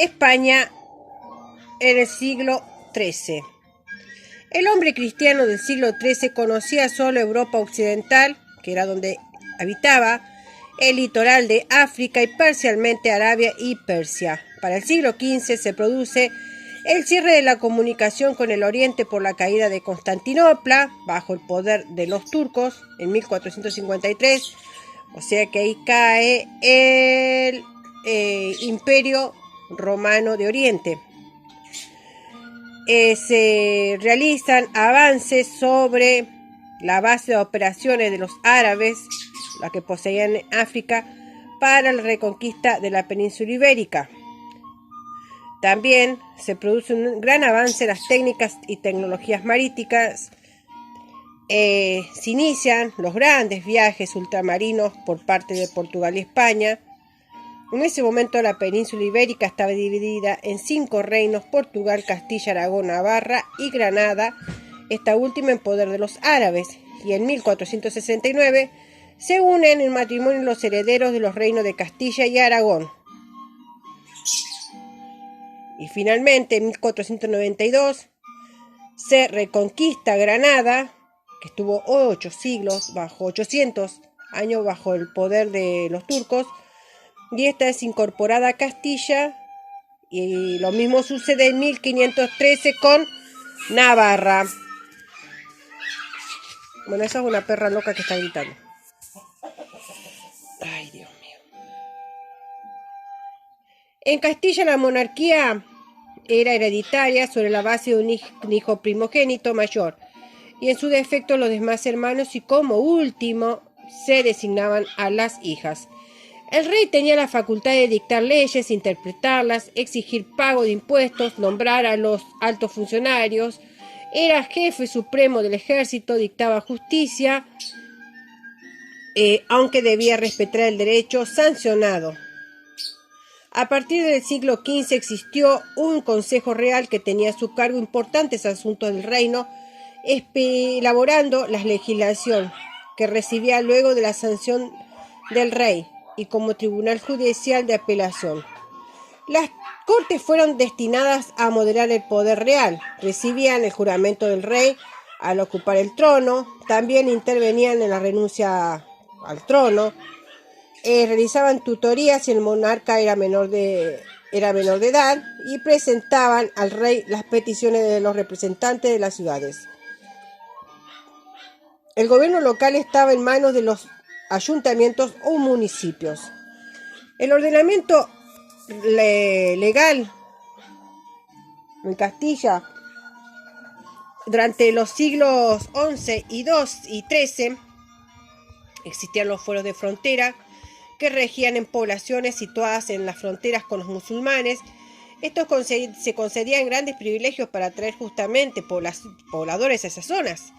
España en el siglo XIII. El hombre cristiano del siglo XIII conocía solo Europa occidental, que era donde habitaba, el litoral de África y parcialmente Arabia y Persia. Para el siglo XV se produce el cierre de la comunicación con el Oriente por la caída de Constantinopla, bajo el poder de los turcos, en 1453, o sea que ahí cae el Imperio Romano de Oriente. Se realizan avances sobre la base de operaciones de los árabes, la que poseían en África, para la reconquista de la península ibérica. También se produce un gran avance en las técnicas y tecnologías marítimas. Se inician los grandes viajes ultramarinos por parte de Portugal y España. En ese momento la península ibérica estaba dividida en 5 reinos: Portugal, Castilla, Aragón, Navarra y Granada, esta última en poder de los árabes, y en 1469 se unen en matrimonio los herederos de los reinos de Castilla y Aragón. Y finalmente en 1492 se reconquista Granada, que estuvo 800 años bajo el poder de los turcos, y esta es incorporada a Castilla, y lo mismo sucede en 1513 con Navarra. Bueno, esa es una perra loca que está gritando. Ay, Dios mío. En Castilla la monarquía era hereditaria sobre la base de un hijo primogénito mayor, y en su defecto los demás hermanos, y como último se designaban a las hijas. El rey tenía la facultad de dictar leyes, interpretarlas, exigir pago de impuestos, nombrar a los altos funcionarios, era jefe supremo del ejército, dictaba justicia, aunque debía respetar el derecho sancionado. A partir del siglo XV existió un consejo real que tenía a su cargo importantes asuntos del reino, elaborando la legislación que recibía luego de la sanción del rey, y como tribunal judicial de apelación. Las cortes fueron destinadas a moderar el poder real, recibían el juramento del rey al ocupar el trono, también intervenían en la renuncia al trono, realizaban tutorías si el monarca era menor de edad, y presentaban al rey las peticiones de los representantes de las ciudades. El gobierno local estaba en manos de los ayuntamientos o municipios. El ordenamiento legal en Castilla durante los siglos XI y II y XIII existían los fueros de frontera que regían en poblaciones situadas en las fronteras con los musulmanes. Estos se concedían grandes privilegios para atraer justamente pobladores a esas zonas.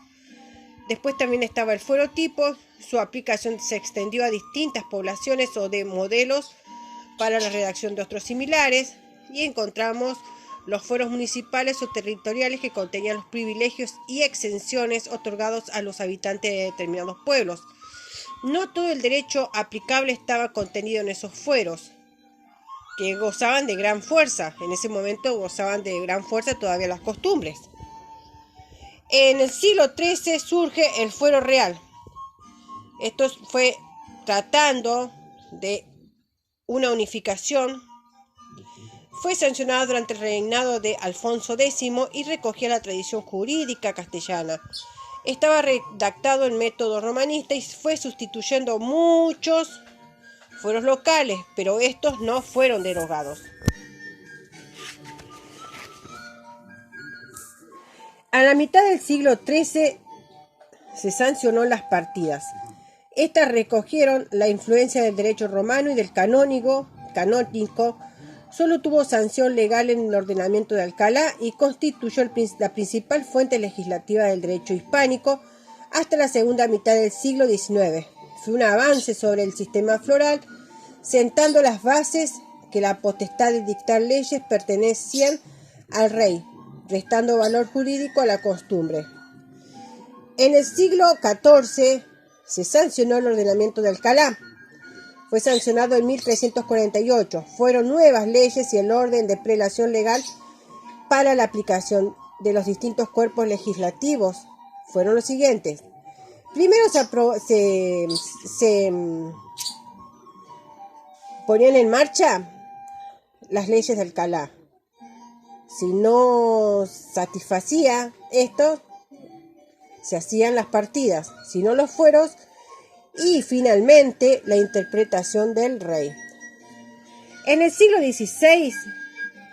Después también estaba el fuero tipo. Su aplicación se extendió a distintas poblaciones o de modelos para la redacción de otros similares, y encontramos los fueros municipales o territoriales que contenían los privilegios y exenciones otorgados a los habitantes de determinados pueblos. No todo el derecho aplicable estaba contenido en esos fueros, que gozaban de gran fuerza. En ese momento gozaban de gran fuerza todavía las costumbres. En el siglo XIII surge el fuero real. Esto fue tratando de una unificación. Fue sancionado durante el reinado de Alfonso X y recogía la tradición jurídica castellana. Estaba redactado en método romanista y fue sustituyendo muchos fueros locales, pero estos no fueron derogados. A la mitad del siglo XIII se sancionó las partidas. Estas recogieron la influencia del derecho romano y del canónico. Solo tuvo sanción legal en el ordenamiento de Alcalá y constituyó la principal fuente legislativa del derecho hispánico hasta la segunda mitad del siglo XIX. Fue un avance sobre el sistema floral, sentando las bases que la potestad de dictar leyes pertenecían al rey, restando valor jurídico a la costumbre. En el siglo XIV se sancionó el ordenamiento de Alcalá. fue sancionado en 1348. Fueron nuevas leyes y el orden de prelación legal para la aplicación de los distintos cuerpos legislativos fueron los siguientes. Primero se ponían en marcha las leyes de Alcalá. Si no satisfacía esto, se hacían las partidas, si no los fueros, y finalmente la interpretación del rey. En el siglo XVI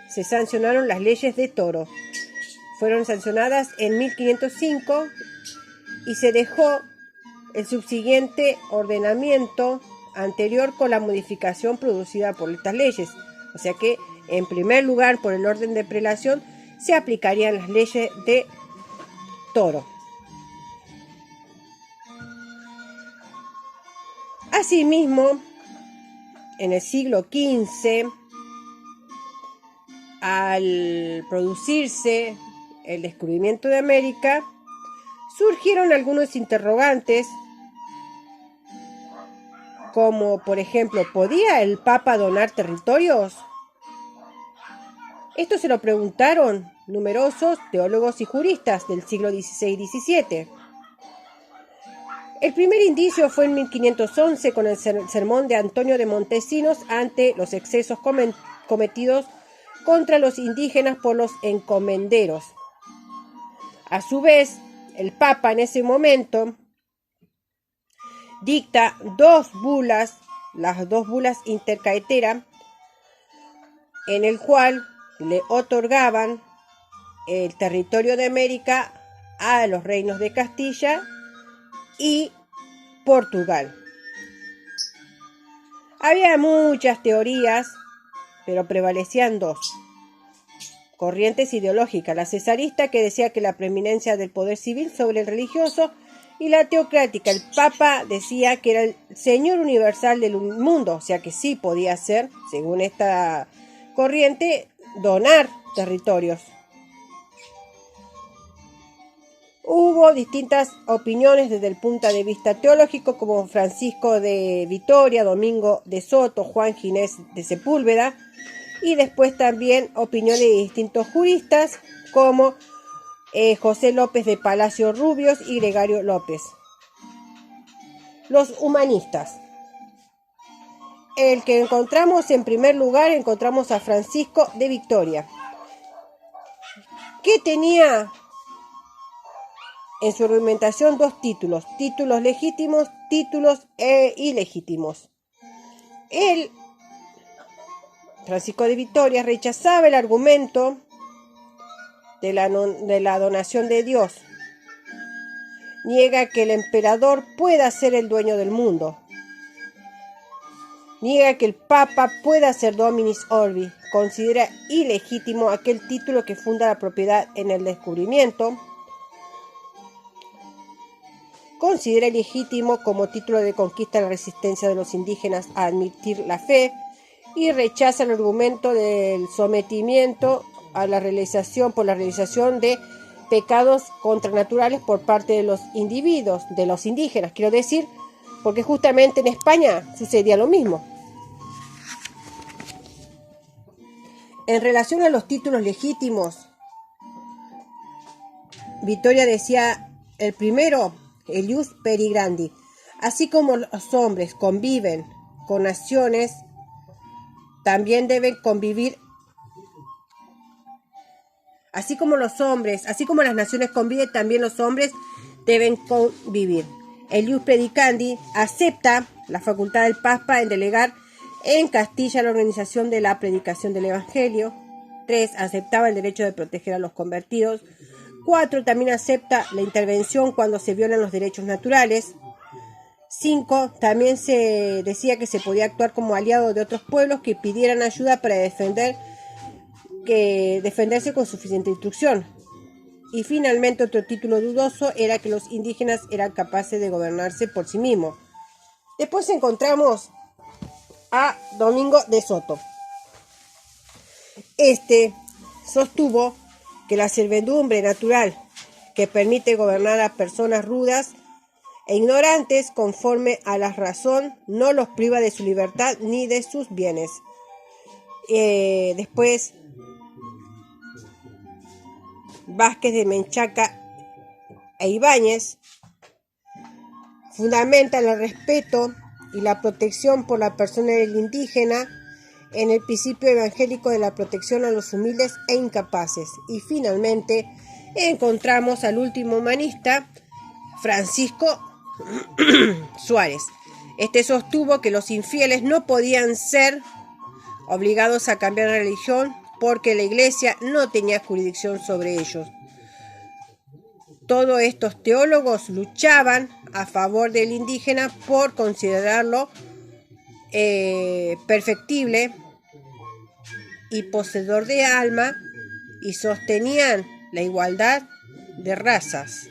se sancionaron las leyes de Toro. Fueron sancionadas en 1505 y se dejó el subsiguiente ordenamiento anterior con la modificación producida por estas leyes. O sea que, en primer lugar, por el orden de prelación, se aplicarían las leyes de Toro. Asimismo, en el siglo XV, al producirse el descubrimiento de América, surgieron algunos interrogantes, como por ejemplo, ¿podía el Papa donar territorios? Esto se lo preguntaron numerosos teólogos y juristas del siglo XVI y XVII. El primer indicio fue en 1511 con el sermón de Antonio de Montesinos ante los excesos cometidos contra los indígenas por los encomenderos. A su vez, el Papa en ese momento dicta dos bulas, las dos bulas intercaetera, en el cual le otorgaban el territorio de América a los reinos de Castilla y Portugal. Había muchas teorías, pero prevalecían dos corrientes ideológicas: la cesarista, que decía que la preeminencia del poder civil sobre el religioso, y la teocrática. El Papa decía que era el Señor universal del mundo, o sea que sí podía ser, según esta corriente, donar territorios. Hubo distintas opiniones desde el punto de vista teológico, como Francisco de Vitoria, Domingo de Soto, Juan Ginés de Sepúlveda, y después también opiniones de distintos juristas, como José López de Palacio Rubios y Gregario López. Los humanistas. El que encontramos en primer lugar, encontramos a Francisco de Vitoria, que tenía en su argumentación dos títulos: títulos legítimos, títulos ilegítimos. Él, Francisco de Vitoria, rechazaba el argumento de la donación de Dios. Niega que el emperador pueda ser el dueño del mundo. Niega que el Papa pueda ser Dominis Orbi. Considera ilegítimo aquel título que funda la propiedad en el descubrimiento. Considera ilegítimo como título de conquista la resistencia de los indígenas a admitir la fe, y rechaza el argumento del sometimiento a la realización de pecados contranaturales por parte de los individuos, de los indígenas, quiero decir, porque justamente en España sucedía lo mismo. En relación a los títulos legítimos, Vitoria decía: el primero, el ius perigrandi, así como los hombres conviven con naciones, también deben convivir. Así como las naciones conviven, también los hombres deben convivir. El ius predicandi acepta la facultad del Papa en delegar en Castilla la organización de la predicación del Evangelio. 3. Aceptaba el derecho de proteger a los convertidos. 4. También acepta la intervención cuando se violan los derechos naturales. 5. También se decía que se podía actuar como aliado de otros pueblos que pidieran ayuda para defenderse con suficiente instrucción. Y finalmente, otro título dudoso era que los indígenas eran capaces de gobernarse por sí mismos. Después encontramos a Domingo de Soto. Este sostuvo que la servidumbre natural que permite gobernar a personas rudas e ignorantes, conforme a la razón, no los priva de su libertad ni de sus bienes. Después, Vázquez de Menchaca e Ibáñez fundamentan el respeto y la protección por la persona del indígena en el principio evangélico de la protección a los humildes e incapaces. Y finalmente encontramos al último humanista, Francisco Suárez. Este sostuvo que los infieles no podían ser obligados a cambiar de religión porque la Iglesia no tenía jurisdicción sobre ellos. Todos estos teólogos luchaban a favor del indígena por considerarlo perfectible y poseedor de alma, y sostenían la igualdad de razas.